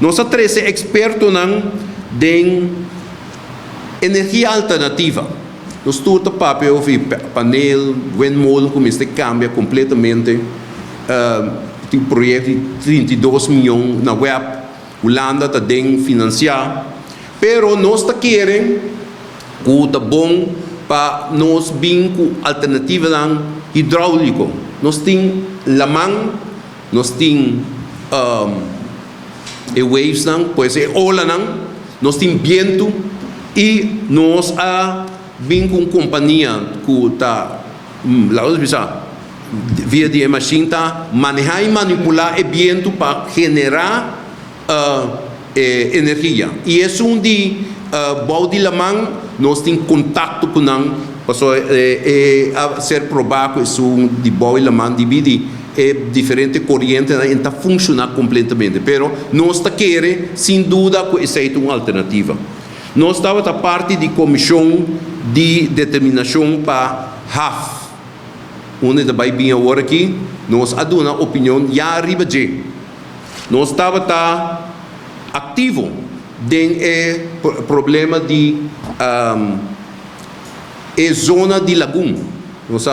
Nós somos expertos em energia alternativa. Nós temos papel de painel, windmill, como este cambia completamente. Tem um projeto de 32 milhões na web. Holanda está financiar. Pero nós queremos que está bom para nós vir com alternativa hidráulica. Nós temos lamang, nós temos waves, pois é ola, nós temos vento e nós vim com companhia que está via de machine manejar e manipular o vento para generar energia. E é de balde lamang, nós temos contato com a ser provado que de balde lamang divide diferente corrente e funciona completamente. Pero nós queremos, sem dúvida, que seja uma alternativa. Nós estamos a parte de comissão de determinação para HAF. Onde vai vir agora aqui, nós aduna opinião já arriba de. Nós estamos ativo no problema de zona de laguna. Nós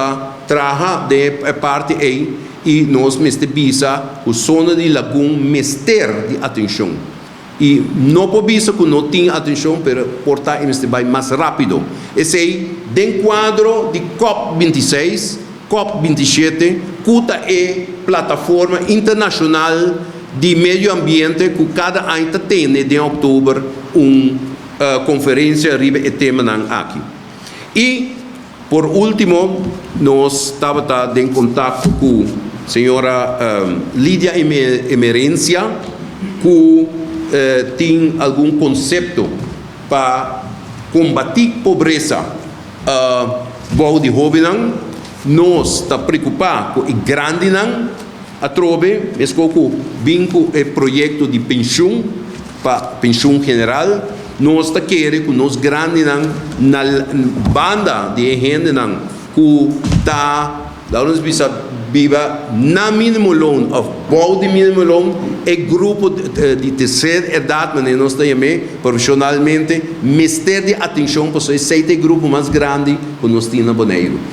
trabalhamos de parte aí e nós visa a zona de laguna mester de atenção. E não podemos que não tem atenção, mas portar vai mais rápido. Esse aí, dentro do quadro de COP26, COP27, que é plataforma internacional de meio ambiente que cada ano tem, em outubro, uma conferência arriba e tema aqui. E, por último, nós estávamos em contato com a senhora Lídia Emerência, que tem algum conceito para combater a pobreza de jovens. Nós estamos preocupados com o grande a trove, mesmo vinco é projeto de pensão para pensão general. Nós queremos que nós grandes na banda de gente que está viva na mínimo loan, de mínimo loan, é grupo de terceira idade, mas nós também profissionalmente, mistério de atenção para esse grupo mais grande que nós temos na Bonaire.